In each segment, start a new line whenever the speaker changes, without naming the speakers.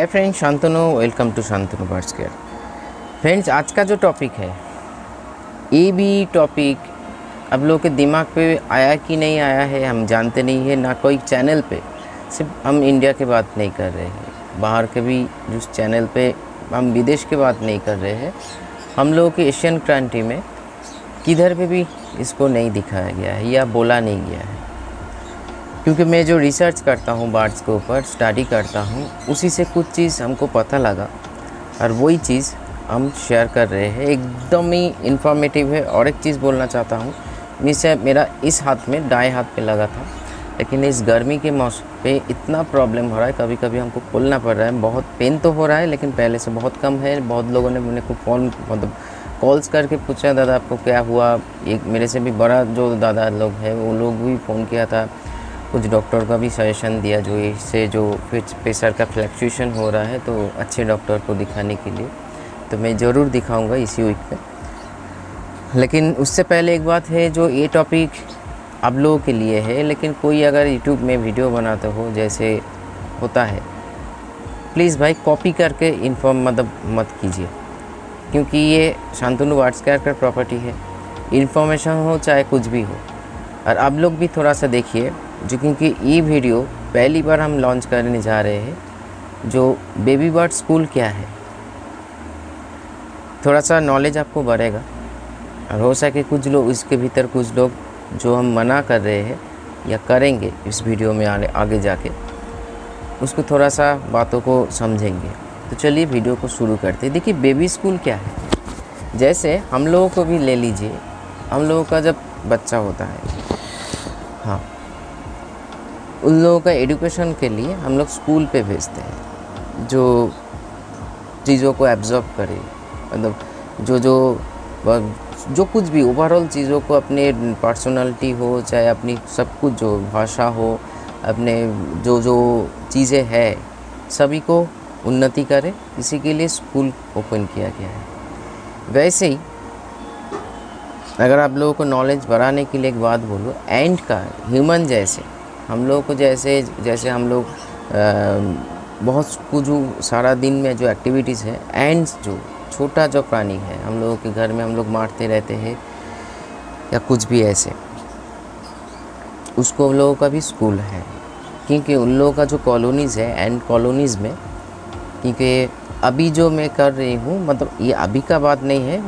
Hi friends, Shantanu. Welcome to Shantanu birds care. Friends, आज का जो टॉपिक है, ये भी टॉपिक अब लोगों के दिमाग पे आया कि नहीं आया है हम जानते नहीं है, ना कोई चैनल पे। सिर्फ हम इंडिया की बात नहीं कर रहे हैं, बाहर के भी जिस चैनल पे हम विदेश की बात नहीं कर रहे हैं। हम लोगों के एशियन क्रांति में किधर पे भी इसको नहीं दिखाया गया है या बोला नहीं गया है, क्योंकि मैं जो रिसर्च करता हूँ बर्ड्स के ऊपर, स्टडी करता हूँ, उसी से कुछ चीज़ हमको पता लगा और वही चीज़ हम शेयर कर रहे हैं। एकदम ही इन्फॉर्मेटिव है। और एक चीज़ बोलना चाहता हूँ, मेरा इस हाथ में दाएं हाथ पे लगा था, लेकिन इस गर्मी के मौसम पे इतना प्रॉब्लम हो रहा है, कभी कभी हमको खोलना पड़ रहा है। बहुत पेन तो हो रहा है, लेकिन पहले से बहुत कम है। बहुत लोगों ने मेरे को फ़ोन कॉल्स करके पूछा, दादा आपको क्या हुआ। एक मेरे से भी बड़ा जो दादा लोग हैं वो लोग भी फ़ोन किया था, कुछ डॉक्टर का भी सजेशन दिया, जो इससे जो प्रेशर का फ्लक्चुएशन हो रहा है, तो अच्छे डॉक्टर को दिखाने के लिए। तो मैं ज़रूर दिखाऊंगा इसी वीक में। लेकिन उससे पहले एक बात है, जो ये टॉपिक आप लोगों के लिए है, लेकिन कोई अगर यूट्यूब में वीडियो बनाते हो जैसे होता है, प्लीज़ भाई कॉपी करके इन्फॉर्म मत कीजिए, क्योंकि ये शांतनु बर्ड्स केयर का प्रॉपर्टी है। इन्फॉर्मेशन हो चाहे कुछ भी हो। और आप लोग भी थोड़ा सा देखिए, जो क्योंकि ये वीडियो पहली बार हम लॉन्च करने जा रहे हैं, जो बेबी बर्ड स्कूल क्या है, थोड़ा सा नॉलेज आपको बढ़ेगा। और हो सके कुछ लोग इसके भीतर, कुछ लोग जो हम मना कर रहे हैं या करेंगे इस वीडियो में आगे जाके, उसको थोड़ा सा बातों को समझेंगे। तो चलिए वीडियो को शुरू करते हैं। देखिए, बेबी स्कूल क्या है। जैसे हम लोगों को भी ले लीजिए, हम लोगों का जब बच्चा होता है, हाँ, उन लोगों का एजुकेशन के लिए हम लोग स्कूल पे भेजते हैं, जो चीज़ों को एब्जॉर्ब करे, जो कुछ भी ओवरऑल चीज़ों को, अपने पर्सनालिटी हो चाहे अपनी सब कुछ, जो भाषा हो, अपने जो चीज़ें हैं, सभी को उन्नति करे, इसी के लिए स्कूल ओपन किया गया है। वैसे ही अगर आप लोगों को नॉलेज बढ़ाने के लिए एक बात बोलूँ, एंड का ह्यूमन जैसे हम लोगों को जैसे हम लोग बहुत कुछ सारा दिन में जो एक्टिविटीज़ है, एंड्स जो छोटा जो प्राणी है, हम लोगों के घर में हम लोग मारते रहते हैं या कुछ भी ऐसे, उसको हम लोगों का भी स्कूल है। क्योंकि उन लोगों का जो कॉलोनीज़ है, एंड कॉलोनीज़ में, क्योंकि अभी जो मैं कर रही हूँ, ये अभी का बात नहीं है,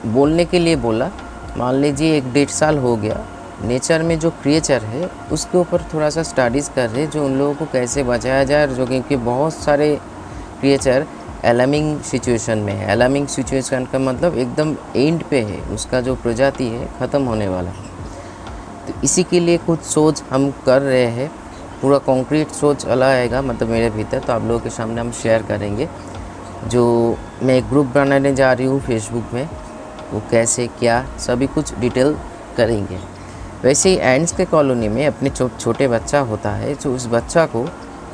बोलने के लिए बोला। मान लीजिए 1-1.5 साल हो गया, नेचर में जो क्रिएचर है उसके ऊपर थोड़ा सा स्टडीज़ कर रहे, जो उन लोगों को कैसे बचाया जाए। जो क्योंकि बहुत सारे क्रिएचर अलार्मिंग सिचुएशन में है। अलार्मिंग सिचुएशन का मतलब एकदम एंड पे है, उसका जो प्रजाति है ख़त्म होने वाला है। तो इसी के लिए कुछ सोच हम कर रहे हैं, पूरा कॉन्क्रीट सोच अला आएगा मेरे भीतर, तो आप लोगों के सामने हम शेयर करेंगे। जो मैं एक ग्रुप बनाने जा रही हूँ फेसबुक में, वो कैसे क्या सभी कुछ डिटेल करेंगे। वैसे ही एंड्स के कॉलोनी में अपने छोटे बच्चा होता है, जो उस बच्चा को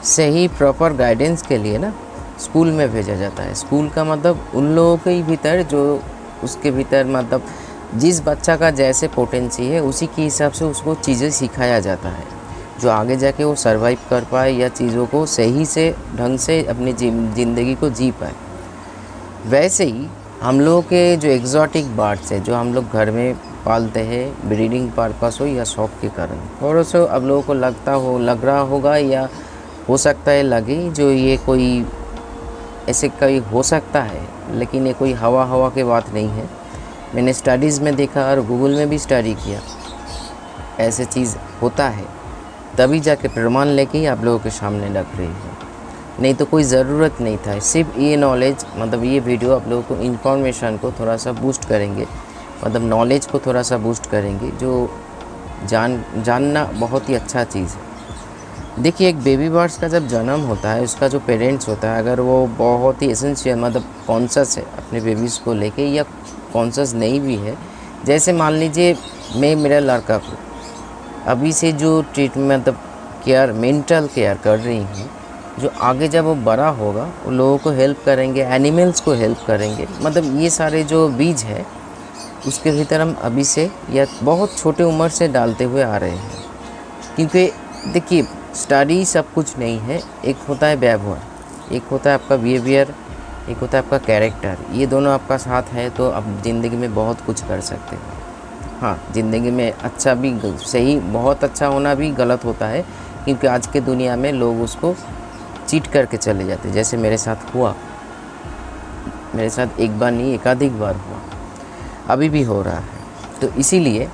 सही प्रॉपर गाइडेंस के लिए ना स्कूल में भेजा जाता है। स्कूल का मतलब उन लोगों के ही भीतर, जो उसके भीतर जिस बच्चा का जैसे पोटेंसी है, उसी के हिसाब से उसको चीज़ें सिखाया जाता है, जो आगे जाके वो सर्वाइव कर पाए या चीज़ों को सही से ढंग से अपनी ज़िंदगी को जी पाए। वैसे ही हम लोगों के जो एग्जॉटिक बर्ड्स है, जो हम लोग घर में पालते हैं, ब्रीडिंग पर्पस हो या शौक के कारण, और उसको अब लोगों को लग रहा होगा, या हो सकता है लगे, जो ये कोई ऐसे कहीं हो सकता है, लेकिन ये कोई हवा की बात नहीं है। मैंने स्टडीज़ में देखा और गूगल में भी स्टडी किया, ऐसे चीज़ होता है, तभी जाके प्रमाण लेके ही आप लोगों के सामने रख रही हूँ। नहीं तो कोई ज़रूरत नहीं था। सिर्फ ये नॉलेज, ये वीडियो आप लोगों को इन्फॉर्मेशन को थोड़ा सा बूस्ट करेंगे, नॉलेज को थोड़ा सा बूस्ट करेंगे, जो जानना बहुत ही अच्छा चीज़ है। देखिए, एक बेबी बर्ड्स का जब जन्म होता है, उसका जो पेरेंट्स होता है, अगर वो बहुत ही एसेंशियल कॉन्शस है अपने बेबीज़ को लेके, या कॉन्शस नहीं भी है, जैसे मान लीजिए मैं मेरा लड़का को अभी से जो ट्रीटमेंट केयर, मेंटल केयर कर रही हूँ, जो आगे जब वो बड़ा होगा वो लोगों को हेल्प करेंगे, एनिमल्स को हेल्प करेंगे। ये सारे जो बीज है उसके भीतर हम अभी से या बहुत छोटे उम्र से डालते हुए आ रहे हैं। क्योंकि देखिए, स्टडी सब कुछ नहीं है, एक होता है व्यवहार। एक होता है आपका बिहेवियर, एक होता है आपका कैरेक्टर। ये दोनों आपका साथ है तो आप ज़िंदगी में बहुत कुछ कर सकते हो। हाँ, ज़िंदगी में अच्छा भी सही, बहुत अच्छा होना भी गलत होता है, क्योंकि आज के दुनिया में लोग उसको चीट करके चले जाते हैं। जैसे मेरे साथ हुआ, मेरे साथ एक बार नहीं एकाधिक बार हुआ, अभी भी हो रहा है। तो इसीलिए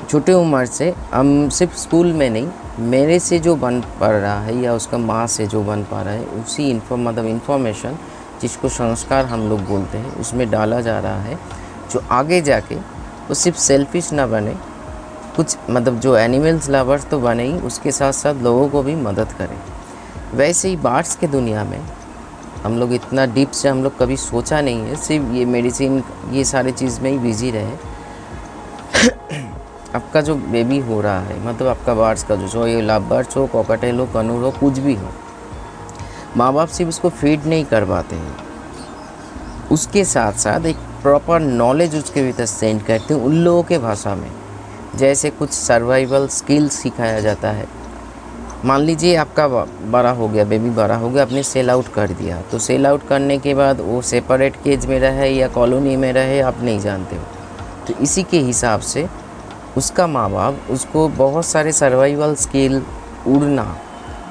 छोटे उम्र से हम सिर्फ स्कूल में नहीं, मेरे से जो बन पा रहा है या उसका माँ से जो बन पा रहा है, उसी इन्फॉर्मेशन जिसको संस्कार हम लोग बोलते हैं, उसमें डाला जा रहा है, जो आगे जाके वो सिर्फ सेल्फिश ना बने, कुछ जो एनिमल्स लवर्स तो बने ही, उसके साथ साथ लोगों को भी मदद करें। वैसे ही बार्ड्स के दुनिया में हम लोग इतना डीप से हम लोग कभी सोचा नहीं है, सिर्फ ये मेडिसिन ये सारी चीज़ में ही बिजी रहे। आपका जो बेबी हो रहा है, आपका बार्ड्स का जो ये लव बर्ड्स हो, कॉकटेल हो, कनूर हो, कुछ भी हो, माँ बाप सिर्फ उसको फीड नहीं कर पाते हैं, उसके साथ साथ एक प्रॉपर नॉलेज उसके भीतर सेंड करते हैं उन लोगों के भाषा में। जैसे कुछ सर्वाइवल स्किल्स सिखाया जाता है। मान लीजिए आपका बड़ा हो गया, बेबी बड़ा हो गया, आपने सेल आउट कर दिया, तो सेल आउट करने के बाद वो सेपरेट केज में रहे या कॉलोनी में रहे, आप नहीं जानते हो। तो इसी के हिसाब से उसका माँ बाप उसको बहुत सारे सर्वाइवल स्किल, उड़ना,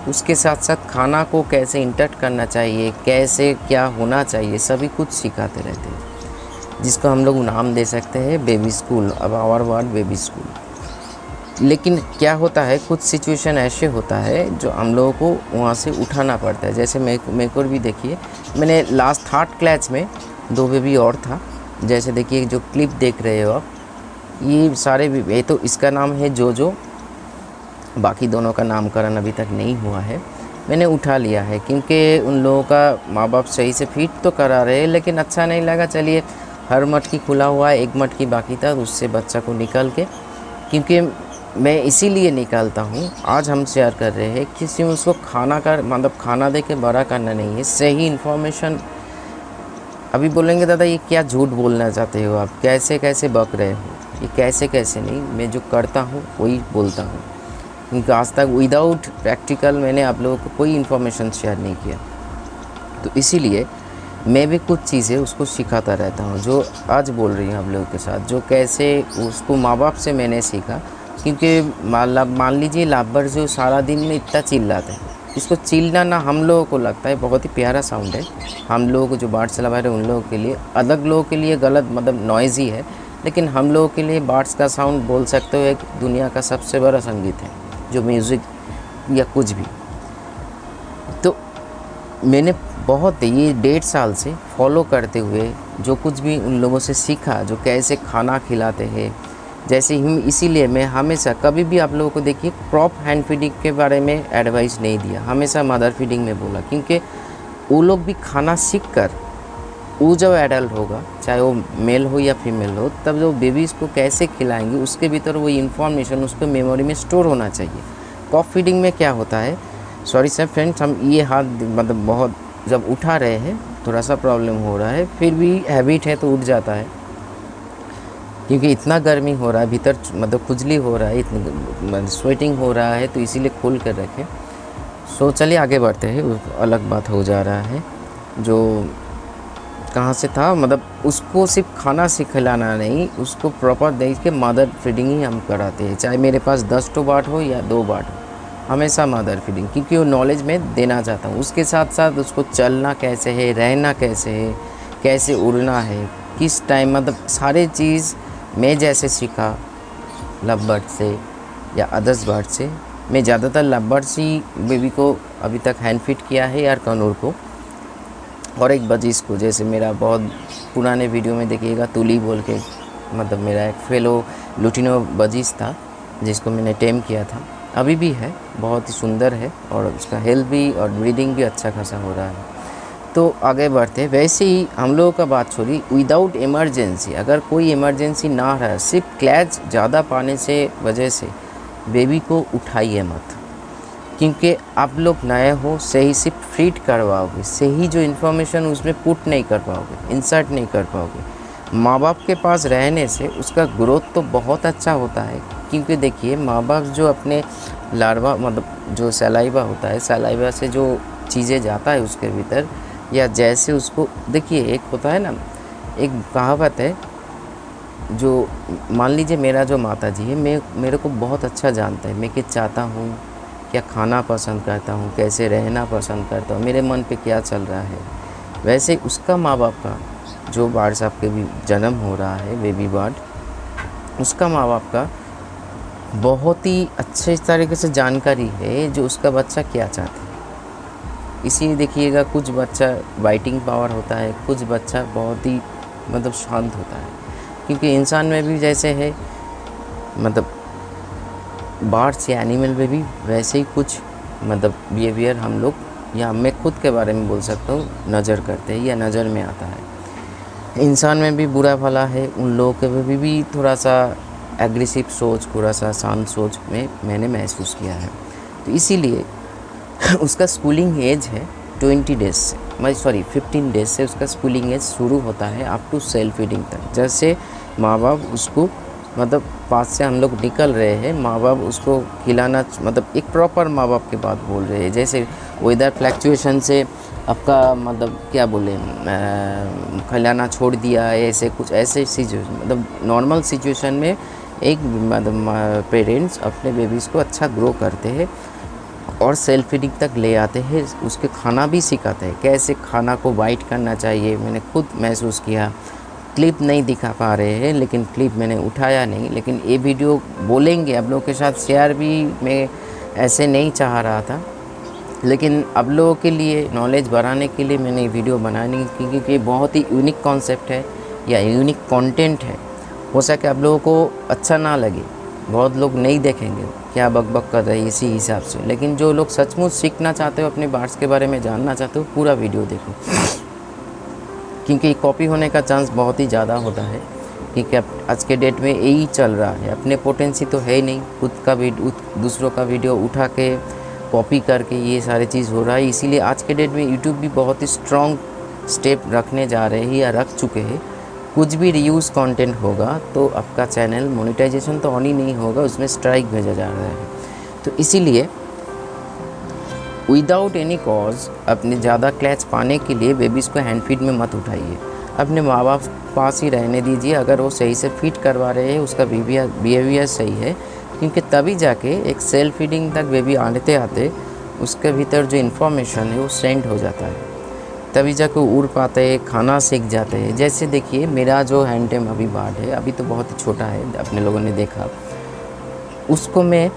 उसके साथ साथ खाना को कैसे इंटरेक्ट करना चाहिए, कैसे क्या होना चाहिए, सभी कुछ सिखाते रहते हैं, जिसको हम लोग नाम दे सकते हैं बेबी स्कूल। अब आवर वर्ड बेबी स्कूल। लेकिन क्या होता है, कुछ सिचुएशन ऐसे होता है जो हम लोगों को वहाँ से उठाना पड़ता है। जैसे मेरे को भी देखिए, मैंने लास्ट 3rd क्लास में 2 बेबी और था। जैसे देखिए जो क्लिप देख रहे हो आप, ये सारे बेबी, ये तो इसका नाम है जोजो, बाकी दोनों का नामकरण अभी तक नहीं हुआ है। मैंने उठा लिया है क्योंकि उन लोगों का माँ बाप सही से फीड तो करा रहे हैं, लेकिन अच्छा नहीं लगा। चलिए, हर मटकी खुला हुआ है, एक मटकी बाकी था, उससे बच्चा को निकल के, क्योंकि मैं इसीलिए निकालता हूँ, आज हम शेयर कर रहे हैं, किसी में उसको खाना का खाना दे के बड़ा करना नहीं है, सही इन्फॉर्मेशन। अभी बोलेंगे दादा ये क्या झूठ बोलना चाहते हो आप, कैसे कैसे बक रहे हो, ये कैसे कैसे नहीं, मैं जो करता हूँ वही बोलता हूँ, क्योंकि आज तक विदाउट प्रैक्टिकल मैंने आप लोगों को कोई इन्फॉर्मेशन शेयर नहीं किया। तो इसीलिए मैं भी कुछ चीज़ें उसको सिखाता रहता हूँ, जो आज बोल रही हूँ आप लोगों के साथ, जो कैसे उसको माँ बाप से मैंने सीखा। क्योंकि मान लीजिए लाबर जो सारा दिन में इतना चिल्लाते हैं, इसको चिल्लाना ना हम लोगों को लगता है बहुत ही प्यारा साउंड है, हम लोगों को जो बर्ड्स लवर है उन लोगों के लिए, अलग लोगों के लिए गलत नॉइज़ी है, लेकिन हम लोगों के लिए बर्ड्स का साउंड बोल सकते हो एक दुनिया का सबसे बड़ा संगीत है, जो म्यूज़िक या कुछ भी। तो मैंने बहुत ये 1.5 साल से फॉलो करते हुए जो कुछ भी उन लोगों से सीखा, जो कैसे खाना खिलाते हैं, जैसे ही, इसीलिए मैं हमेशा कभी भी आप लोगों को देखिए क्रॉप हैंड फीडिंग के बारे में एडवाइस नहीं दिया, हमेशा मदर फीडिंग में बोला, क्योंकि वो लोग भी खाना सीख कर, वो जब एडल्ट होगा, चाहे वो मेल हो या फीमेल हो, तब जो बेबीज़ को कैसे खिलाएंगे, उसके भीतर वो इन्फॉर्मेशन उसको मेमोरी में स्टोर होना चाहिए। क्रॉप फीडिंग में क्या होता है, सॉरी सर फ्रेंड्स, हम ये हाथ बहुत जब उठा रहे हैं थोड़ा सा प्रॉब्लम हो रहा है, फिर भी हैबिट है तो उठ जाता है, क्योंकि इतना गर्मी हो रहा है, भीतर खुजली हो रहा है, इतनी स्वेटिंग हो रहा है, तो इसीलिए खोल कर रखें। सो चलिए आगे बढ़ते हैं, अलग बात हो जा रहा है। जो कहाँ से था, उसको सिर्फ खाना खिलाना नहीं, उसको प्रॉपर देख के मदर फीडिंग ही हम कराते हैं, चाहे मेरे पास 10 बाट हो या 2 बाट हो, हमेशा मदर फीडिंग, क्योंकि वो नॉलेज मैं देना चाहता हूँ। उसके साथ साथ उसको चलना कैसे है, रहना कैसे है, कैसे उड़ना है, किस टाइम, सारे चीज़ मैं जैसे सीखा लव बर्ड से या अदर्स बर्ड से। मैं ज़्यादातर लव बर्ड्स ही बेबी को अभी तक हैंड फीड किया है, यार कनूर को और एक बजीज़ को। जैसे मेरा बहुत पुराने वीडियो में देखिएगा, तुली बोल के, मेरा एक फेलो लुटिनो बजीज़ था, जिसको मैंने टेम किया था, अभी भी है, बहुत ही सुंदर है, और उसका हेल्थ भी और ब्रीडिंग भी अच्छा खासा हो रहा है। तो आगे बढ़ते, वैसे ही हम लोगों का बात छोड़ी, विदाउट इमरजेंसी, अगर कोई इमरजेंसी ना रहा, सिर्फ क्लैच ज़्यादा पाने से वजह से बेबी को उठाइए मत, क्योंकि आप लोग नए हो, सही सिर्फ फीड करवाओगे, सही जो इन्फॉर्मेशन उसमें पुट नहीं कर पाओगे, इंसर्ट नहीं कर पाओगे। माँ बाप के पास रहने से उसका ग्रोथ तो बहुत अच्छा होता है, क्योंकि देखिए माँ बाप जो अपने लार्वा जो सलाइवा होता है, सलाइवा से जो चीज़ें जाता है उसके भीतर, या जैसे उसको देखिए, एक होता है ना, एक कहावत है, जो मान लीजिए मेरा जो माता जी है, मेरे को बहुत अच्छा जानता है मैं क्या चाहता हूँ, क्या खाना पसंद करता हूँ, कैसे रहना पसंद करता हूँ, मेरे मन पे क्या चल रहा है। वैसे उसका माँ बाप का, जो बाढ़ साहब के भी जन्म हो रहा है, बेबी बाढ़, उसका माँ बाप का बहुत ही अच्छे तरीके से जानकारी है जो उसका बच्चा क्या चाहता है। इसीलिए देखिएगा, कुछ बच्चा बाइटिंग पावर होता है, कुछ बच्चा बहुत ही मतलब शांत होता है, क्योंकि इंसान में भी जैसे है, मतलब बर्ड्स या एनिमल में भी वैसे ही कुछ मतलब बिहेवियर हम लोग, या मैं खुद के बारे में बोल सकता हूँ, नज़र करते हैं या नज़र में आता है। इंसान में भी बुरा भला है, उन लोगों के में भी थोड़ा सा एग्रेसिव सोच, थोड़ा सा शांत सोच में मैंने महसूस किया है। तो इसीलिए उसका स्कूलिंग एज है 20 डेज़ से, मैं सॉरी 15 डेज़ से उसका स्कूलिंग एज शुरू होता है अप टू सेल्फ फीडिंग तक। जैसे माँ बाप उसको मतलब पास से हम लोग निकल रहे हैं, माँ बाप उसको खिलाना, मतलब एक प्रॉपर माँ बाप की बात बोल रहे हैं। जैसे वेदर फ्लैक्चुएशन से आपका मतलब क्या बोले, खिलाना छोड़ दिया, ऐसे कुछ ऐसे सिचुएशन, मतलब नॉर्मल सिचुएशन में एक मतलब पेरेंट्स अपने बेबीज़ को अच्छा ग्रो करते हैं और सेल्फ फीडिंग तक ले आते हैं, उसके खाना भी सिखाते हैं, कैसे खाना को बाइट करना चाहिए। मैंने खुद महसूस किया। क्लिप नहीं दिखा पा रहे हैं, लेकिन क्लिप मैंने उठाया नहीं, लेकिन ये वीडियो बोलेंगे आप लोगों के साथ शेयर भी मैं ऐसे नहीं चाह रहा था, लेकिन आप लोगों के लिए नॉलेज बढ़ाने के लिए मैंने ये वीडियो बनानी, क्योंकि ये बहुत ही यूनिक कॉन्सेप्ट है या यूनिक कंटेंट है। हो सके आप लोगों को अच्छा ना लगे, बहुत लोग नहीं देखेंगे क्या बक कर रहे हैं इसी हिसाब से, लेकिन जो लोग सचमुच सीखना चाहते हो, अपने बर्ड्स के बारे में जानना चाहते हो, पूरा वीडियो देखो, क्योंकि कॉपी होने का चांस बहुत ही ज़्यादा होता है। क्योंकि अब आज के डेट में यही चल रहा है, अपने पोटेंसी तो है ही नहीं, खुद का दूसरों का वीडियो उठा के कॉपी करके ये सारी चीज़ हो रहा है। इसीलिए आज के डेट में यूट्यूब भी बहुत ही स्ट्रॉन्ग स्टेप रखने जा रहे हैं या रख चुके हैं। कुछ भी रीयूज़ कंटेंट होगा तो आपका चैनल मोनेटाइजेशन तो ऑन ही नहीं होगा, उसमें स्ट्राइक भेजा जा रहा है। तो इसीलिए विदाउट एनी कॉज अपने ज़्यादा क्लैच पाने के लिए बेबीज़ को हैंड फीड में मत उठाइए, अपने माँ बाप पास ही रहने दीजिए। अगर वो सही से फीड करवा रहे हैं, उसका बिहेवियर सही है, क्योंकि तभी जाके एक सेल्फ फीडिंग तक बेबी आते आते उसके भीतर जो इन्फॉर्मेशन है वो सेंड हो जाता है, तभी जाके उड़ पाते हैं, खाना सीख जाते हैं। जैसे देखिए, मेरा जो हैंड टेम अभी बार्ड है, अभी तो बहुत ही छोटा है, अपने लोगों ने देखा, उसको मैं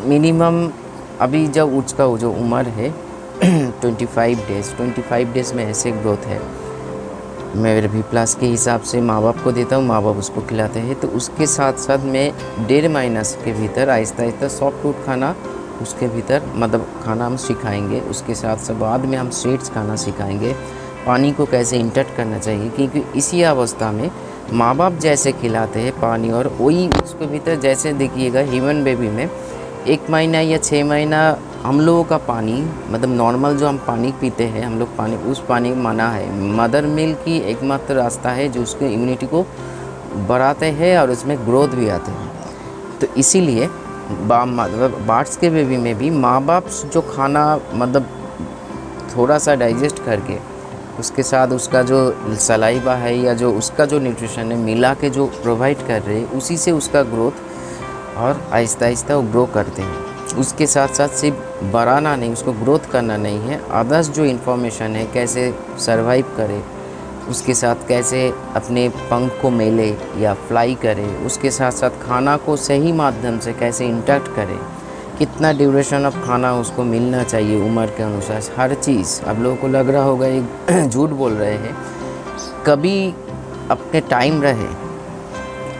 मिनिमम अभी जब उसका जो उम्र है 25 डेज़ में ऐसे ग्रोथ है, मैं भी प्लस के हिसाब से माँ बाप को देता हूँ, माँ बाप उसको खिलाते हैं। तो उसके साथ साथ मैं 1.5 महीना के भीतर आहिस्ता आहिस्ता सॉफ्ट फूड खाना उसके भीतर मतलब खाना हम सिखाएंगे। उसके साथ साथ बाद में हम स्वीट्स खाना सिखाएंगे, पानी को कैसे इंटेक्ट करना चाहिए, क्योंकि इसी अवस्था में माँ बाप जैसे खिलाते हैं पानी, और वही उसके भीतर जैसे देखिएगा ह्यूमन बेबी में 1 महीना या 6 महीना हम लोगों का पानी, मतलब नॉर्मल जो हम पानी पीते हैं हम लोग, पानी उस पानी माना है मदर मिल्क की एकमात्र रास्ता है जो उसके इम्यूनिटी को बढ़ाते हैं और उसमें ग्रोथ भी आते हैं। तो इसीलिए मतलब बर्ड्स के बेबी में भी माँ बाप जो खाना मतलब थोड़ा सा डाइजेस्ट करके उसके साथ उसका जो सलाइवा है या जो उसका जो न्यूट्रिशन है मिला के जो प्रोवाइड कर रहे हैं, उसी से उसका ग्रोथ और आहिस्ता आहिस्ता वो ग्रो करते हैं। उसके साथ साथ सिर्फ बढ़ाना नहीं, उसको ग्रोथ करना नहीं है, अदर्स जो इन्फॉर्मेशन है कैसे सरवाइव करे, उसके साथ कैसे अपने पंख को मेले या फ्लाई करे, उसके साथ साथ खाना को सही माध्यम से कैसे इंटैक्ट करे, कितना ड्यूरेशन ऑफ खाना उसको मिलना चाहिए उम्र के अनुसार, हर चीज़। अब लोगों को लग रहा होगा एक झूठ बोल रहे हैं, कभी अपने टाइम रहे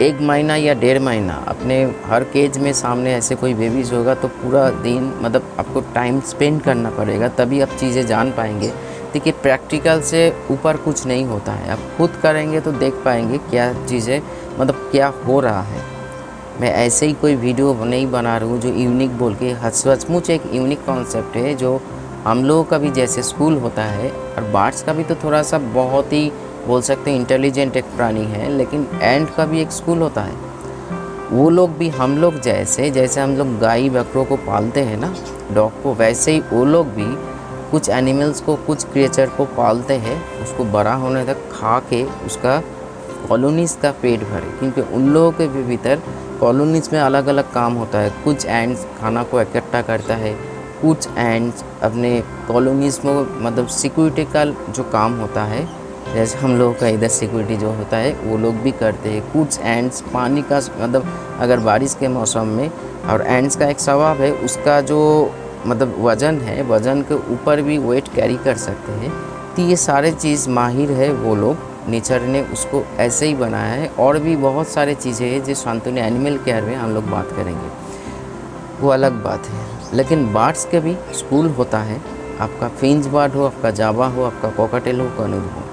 1 महीना या 1.5 महीना अपने हर केज में सामने ऐसे कोई बेबीज़ होगा तो पूरा दिन मतलब आपको टाइम स्पेंड करना पड़ेगा, तभी आप चीज़ें जान पाएंगे। देखिए, प्रैक्टिकल से ऊपर कुछ नहीं होता है, आप खुद करेंगे तो देख पाएंगे क्या चीज़ें मतलब क्या हो रहा है। मैं ऐसे ही कोई वीडियो नहीं बना रहा हूँ जो यूनिक बोल के, सचमुच एक यूनिक कॉन्सेप्ट है जो हम लोगों का भी जैसे स्कूल होता है, और बर्ड्स का भी तो थोड़ा सा बहुत ही बोल सकते हैं इंटेलिजेंट एक प्राणी है, लेकिन एंट का भी एक स्कूल होता है। वो लोग भी हम लोग जैसे हम लोग गाय बकरों को पालते हैं ना, डॉग को, वैसे ही वो लोग भी कुछ एनिमल्स को, कुछ क्रिएचर को पालते हैं, उसको बड़ा होने तक खा के उसका कॉलोनीज़ का पेट भरे, क्योंकि उन लोगों के भी भीतर कॉलोनीज़ में अलग अलग काम होता है। कुछ एंड्स खाना को इकट्ठा करता है, कुछ एंड्स अपने कॉलोनीज़ में मतलब सिक्योरिटी का जो काम होता है, जैसे हम लोगों का इधर सिक्योरिटी जो होता है वो लोग भी करते हैं। कुछ एंड्स पानी का मतलब अगर बारिश के मौसम में, और एंड्स का एक स्वभाव है, उसका जो मतलब वज़न है, वज़न के ऊपर भी वेट कैरी कर सकते हैं। तो ये सारे चीज़ माहिर है वो लोग, नेचर ने उसको ऐसे ही बनाया है। और भी बहुत सारे चीज़ें हैं जो शांतनु एनिमल केयर में हम लोग बात करेंगे, वो अलग बात है। लेकिन बर्ड्स के भी स्कूल होता है, आपका फिंच बर्ड हो, आपका जावा हो, आपका कॉकटेल हो, कनूर हो,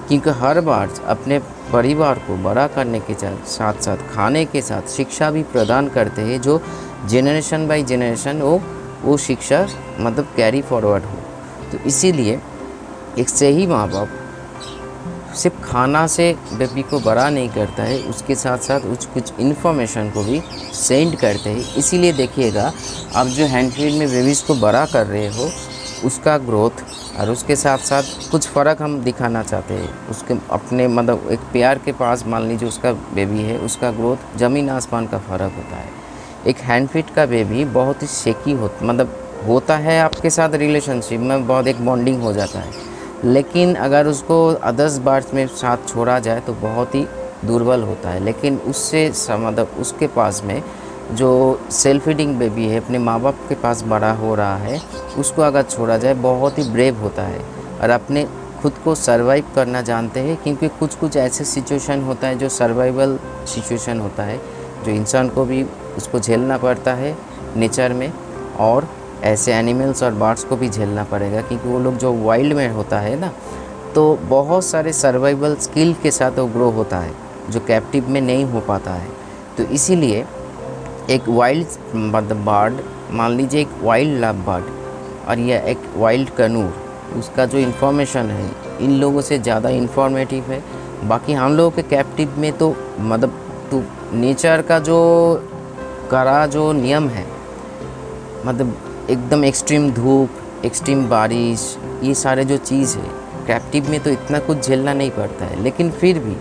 क्योंकि हर बर्ड्स अपने परिवार को बड़ा करने के साथ साथ खाने के साथ शिक्षा भी प्रदान करते हैं, जो जनरेशन बाय जनरेशन वो शिक्षा मतलब कैरी फॉरवर्ड हो। तो इसीलिए एक सही माँ बाप सिर्फ खाना से बेबी को बड़ा नहीं करता है, उसके साथ साथ कुछ इन्फॉर्मेशन को भी सेंड करते हैं। इसीलिए देखिएगा, आप जो हैंड फीड में बेबीज़ को बड़ा कर रहे हो, उसका ग्रोथ और उसके साथ साथ कुछ फ़र्क हम दिखाना चाहते हैं। उसके अपने मतलब एक प्यार के पास मान लीजिए उसका बेबी है, उसका ग्रोथ ज़मीन आसमान का फ़र्क होता है। एक हैंड फीड का बेबी बहुत ही शेकी होता है, आपके साथ रिलेशनशिप में बहुत एक बॉन्डिंग हो जाता है, लेकिन अगर उसको अदर्स बर्ड्स में साथ छोड़ा जाए तो बहुत ही दुर्बल होता है। लेकिन उससे मतलब उसके पास में जो सेल्फ फीडिंग बेबी है, अपने माँ बाप के पास बड़ा हो रहा है, उसको अगर छोड़ा जाए बहुत ही ब्रेव होता है और अपने खुद को सर्वाइव करना जानते हैं। क्योंकि कुछ ऐसे सिचुएशन होता है जो सर्वाइवल सिचुएशन होता है, जो इंसान को भी उसको झेलना पड़ता है नेचर में, और ऐसे एनिमल्स और बर्ड्स को भी झेलना पड़ेगा, क्योंकि वो लोग जो वाइल्ड में होता है ना, तो बहुत सारे सर्वाइवल स्किल के साथ वो ग्रो होता है, जो कैप्टिव में नहीं हो पाता है। तो इसीलिए एक वाइल्ड मतलब बर्ड, मान लीजिए एक वाइल्ड लव बर्ड और यह एक वाइल्ड कनूर, उसका जो इन्फॉर्मेशन है इन लोगों से ज़्यादा इन्फॉर्मेटिव है। बाकी हम लोगों के कैप्टिव में तो मतलब तो नेचर का जो कड़ा जो नियम है, मतलब एकदम एक्सट्रीम धूप, एक्सट्रीम बारिश, ये सारे जो चीज़ है कैप्टिव में तो इतना कुछ झेलना नहीं पड़ता है। लेकिन फिर भी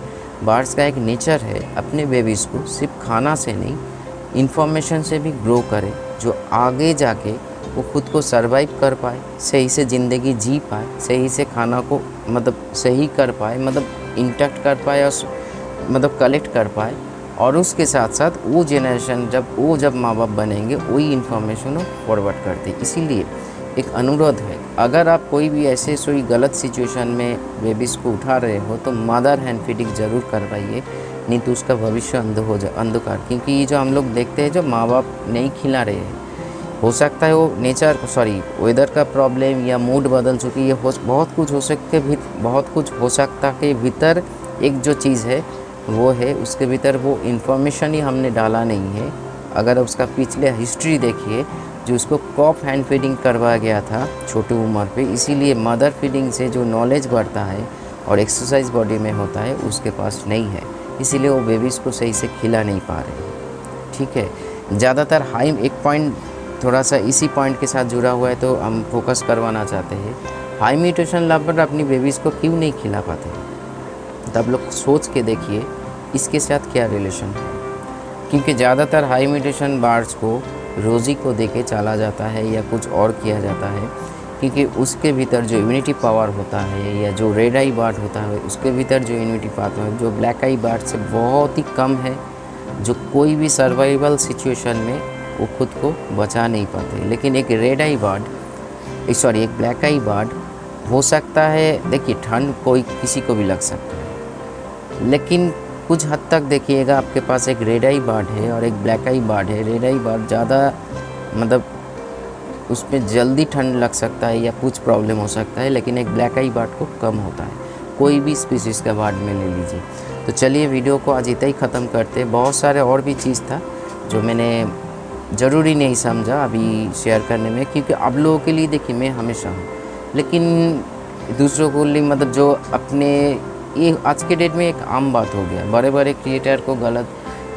बर्ड्स का एक नेचर है अपने बेबीज़ को सिर्फ खाना से नहीं, इन्फॉर्मेशन से भी ग्रो करे, जो आगे जाके वो खुद को सर्वाइव कर पाए, सही से ज़िंदगी जी पाए, सही से खाना को मतलब सही कर पाए, मतलब इंटैक्ट कर पाए और मतलब कलेक्ट कर पाए। और उसके साथ साथ वो जनरेशन जब माँ बाप बनेंगे वही इन्फॉर्मेशन फॉरवर्ड करते। इसीलिए एक अनुरोध है, अगर आप कोई भी ऐसे कोई गलत सिचुएशन में बेबीज़ को उठा रहे हो तो मदर हैंड फीडिंग ज़रूर करवाइए, नहीं तो उसका भविष्य अंधकार। क्योंकि ये जो हम लोग देखते हैं, जो माँ बाप नहीं खिला रहे हैं, हो सकता है वो वेदर का प्रॉब्लम या मूड बदल चुकी है, बहुत कुछ हो सकता के भीतर एक जो चीज़ है वो है, उसके भीतर वो इन्फॉर्मेशन ही हमने डाला नहीं है। अगर उसका पिछले हिस्ट्री देखिए, जो उसको कॉफ हैंड फीडिंग करवाया गया था छोटी उम्र पे, इसीलिए मदर फीडिंग से जो नॉलेज बढ़ता है और एक्सरसाइज बॉडी में होता है उसके पास नहीं है, इसीलिए वो बेबीज़ को सही से खिला नहीं पा रहे। ठीक है, ज़्यादातर एक पॉइंट थोड़ा सा इसी पॉइंट के साथ जुड़ा हुआ है, तो हम फोकस करवाना चाहते हैं, हाई न्यूट्रिशन लवर अपनी बेबीज़ को क्यों नहीं खिला पाते। तो आप लोग सोच के देखिए इसके साथ क्या रिलेशन है। क्योंकि ज़्यादातर हाई म्यूटेशन बर्ड्स को रोज़ी को देके चला जाता है या कुछ और किया जाता है, क्योंकि उसके भीतर जो इम्यूनिटी पावर होता है, या जो रेड आई बर्ड होता है उसके भीतर जो इम्यूनिटी पावर है, जो ब्लैक आई बर्ड से बहुत ही कम है, जो कोई भी सर्वाइवल सिचुएशन में वो खुद को बचा नहीं पाते। लेकिन एक ब्लैक आई बर्ड हो सकता है, देखिए ठंड कोई किसी को भी लग सकता है, लेकिन कुछ हद तक देखिएगा आपके पास एक रेड आई बर्ड है और एक ब्लैक आई बर्ड है। रेड आई बर्ड ज़्यादा मतलब उसमें जल्दी ठंड लग सकता है या कुछ प्रॉब्लम हो सकता है, लेकिन एक ब्लैक आई बर्ड को कम होता है, कोई भी स्पीसीज़ का बर्ड में ले लीजिए। तो चलिए वीडियो को आज इतना ही ख़त्म करते। बहुत सारे और भी चीज़ था जो मैंने ज़रूरी नहीं समझा अभी शेयर करने में, क्योंकि आप लोगों के लिए देखिए मैं हमेशा हूँ, लेकिन दूसरों को लिए मतलब जो अपने ये आज के डेट में एक आम बात हो गया, बड़े बड़े क्रिएटर को गलत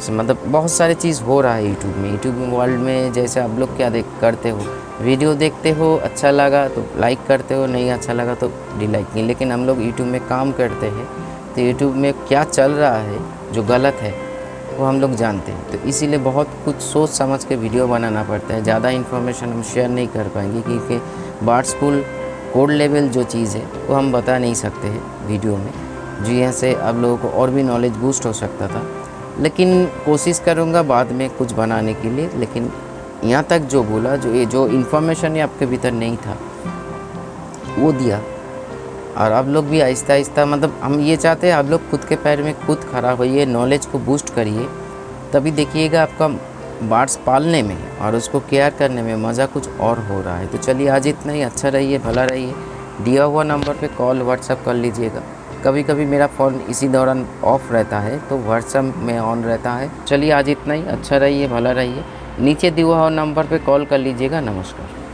मतलब बहुत सारी चीज़ हो रहा है यूट्यूब वर्ल्ड में। जैसे आप लोग क्या करते हो, वीडियो देखते हो, अच्छा लगा तो लाइक करते हो, नहीं अच्छा लगा तो डिसलाइक नहीं। लेकिन हम लोग यूट्यूब में काम करते हैं तो यूट्यूब में क्या चल रहा है जो गलत है वो हम लोग जानते हैं। तो इसीलिए बहुत कुछ सोच समझ के वीडियो बनाना पड़ता है। ज़्यादा इन्फॉर्मेशन हम शेयर नहीं कर पाएंगे क्योंकि बार्ड स्कूल कोड लेवल जो चीज़ है वो हम बता नहीं सकते हैं वीडियो में, जी ऐसे आप लोगों को और भी नॉलेज बूस्ट हो सकता था। लेकिन कोशिश करूँगा बाद में कुछ बनाने के लिए। लेकिन यहाँ तक जो बोला, जो इन्फॉर्मेशन है आपके भीतर नहीं था वो दिया। और आप लोग भी आहिस्ता आहिस्ता, मतलब हम ये चाहते हैं आप लोग खुद के पैर में खुद खड़ा होइए, नॉलेज को बूस्ट करिए, तभी देखिएगा आपका बर्ड्स पालने में और उसको केयर करने में मज़ा कुछ और हो रहा है। तो चलिए आज इतना ही। अच्छा रहिए, भला रहिए। दिया हुआ नंबर पे कॉल व्हाट्सअप कर लीजिएगा। कभी कभी मेरा फ़ोन इसी दौरान ऑफ रहता है तो व्हाट्सअप में ऑन रहता है। चलिए आज इतना ही। अच्छा रहिए, भला रहिए। नीचे दिया हुआ नंबर पे कॉल कर लीजिएगा। नमस्कार।